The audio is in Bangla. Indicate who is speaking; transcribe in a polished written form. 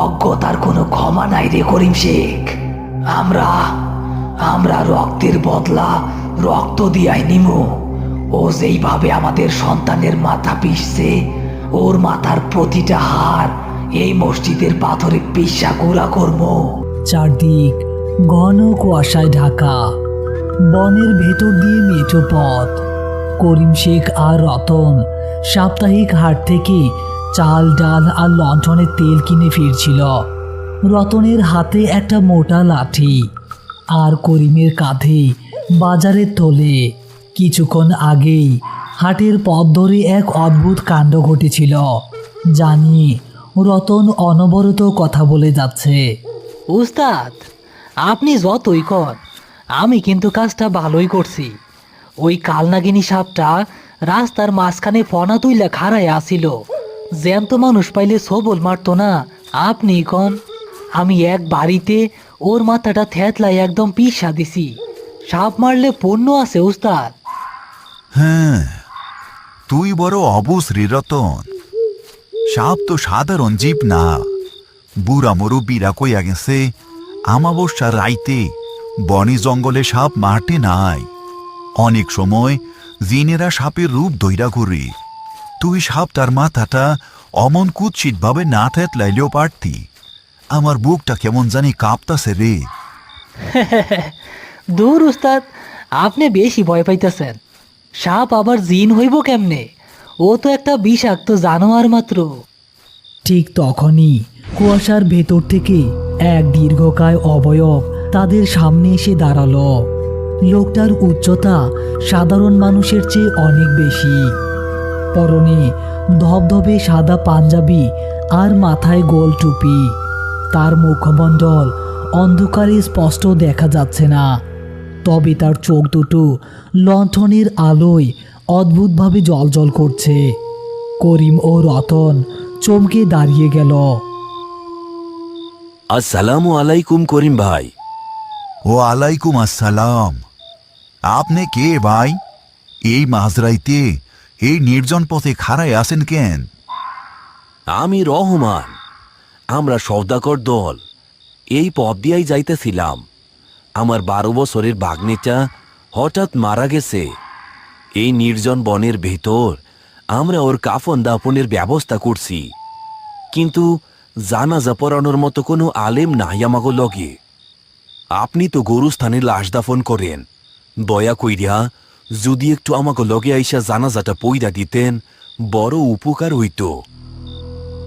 Speaker 1: অজ্ঞতার কোনো ক্ষমা নাই রে করিম শেখ। আমরা আমরা রক্তের বদলা রক্ত দিয়াই নিমু। ও যেইভাবে আমাদের সন্তানের মাথা পিষছে, ওর মাথার প্রতিটা হাড় এই মসজিদের পাথরে পিষা গুঁড়া করবো।
Speaker 2: চারদিক ঘন কুয়াশায় ঢাকা, বনের ভেতর দিয়ে মেঠো পথ। করিম শেখ আর রতন সাপ্তাহিক হাট থেকে চাল ডাল আর লণ্ঠনের তেল কিনে ফিরছিল। রতনের হাতে একটা মোটা লাঠি, আর করিমের কাঁধে বাজারের থলে। কিছুক্ষণ আগেই হাটের পথ ধরে এক অদ্ভুত কাণ্ড ঘটেছিল। জানি রতন অনবরত কথা বলে যাচ্ছে।
Speaker 1: উস্তাদ, আপনি যতই কর, আমি কিন্তু কাজটা ভালোই করছি। ওই কালনাগিনী সাপটা রাস্তার মাঝখানে ফনা তুইলা খাড়ায় আসিল। জ্যান্ত মানুষ পাইলে সবল মারতো না। আপনি কন, আমি এক বাড়িতে ওর মাথাটা থেতলাই একদম পিষা দিছি। সাপ মারলে পণ্য আছে উস্তাদ।
Speaker 3: হ্যাঁ, তুই বড় অবুঝ রে রতন। সাপ তো সাধারণ জীব না। বুড়া মুরব্বীরা কইয়া গেছে, আমাবস্যার রাইতে বনে জঙ্গলে সাপ মারতে নাই। অনেক সময় জিনেরা সাপের রূপ ধইরা ঘুরে। তুই সাপটার মাথাটা অমন কুৎসিত ভাবে না থেতলাইলেও পারতি। আমার বুকটা কেমন জানি কাঁপতাছে রে।
Speaker 1: দূর উস্তাদ, আপনি বেশি ভয় পাইতেছেন। সাপ আবার জিন হইব কেমনে? ও তো একটা বিষাক্ত জানোয়ার মাত্র।
Speaker 2: ঠিক তখনই কুয়াশার ভেতর থেকে এক দীর্ঘকায় অবয়ব তাদের সামনে এসে দাঁড়ালো। লোকটার উচ্চতা সাধারণ মানুষের চেয়ে অনেক বেশি। পরনে ধবধবে সাদা পাঞ্জাবি আর মাথায় গোল টুপি। তার মুখমণ্ডল অন্ধকারে স্পষ্ট দেখা যাচ্ছে না, তবে তার চোখ দুটো লণ্ঠনের আলোয় অদ্ভুতভাবে জ্বলজ্বল করছে। করিম ও রতন চমকে দাঁড়িয়ে গেল।
Speaker 4: আসসালামু আলাইকুম করিম ভাই।
Speaker 3: ও আলাইকুম আসসালাম। আপনি কে ভাই? এই মাঝরাইতে এই নির্জন পথে খাড়ায় আছেন কেন?
Speaker 4: আমি রহমান। আমরা সওদাগর দল এই পথ দিয়াই যাইতেছিলাম। আমার 12 বছরের ভাগ্নেটা হঠাৎ মারা গেছে। এই নির্জন বনের ভেতর আমরা ওর কাফন দাফনের ব্যবস্থা করছি, কিন্তু জানাজা পড়ানোর মতো কোনো আলেম নাই আমাগো লগে। আপনি তো গরুস্থানে লাশ দাফন করেন, দয়া কইরা যদি একটু আমাগো লগে আইসা জানাজাটা পইরা দিতেন, বড় উপকার হইত।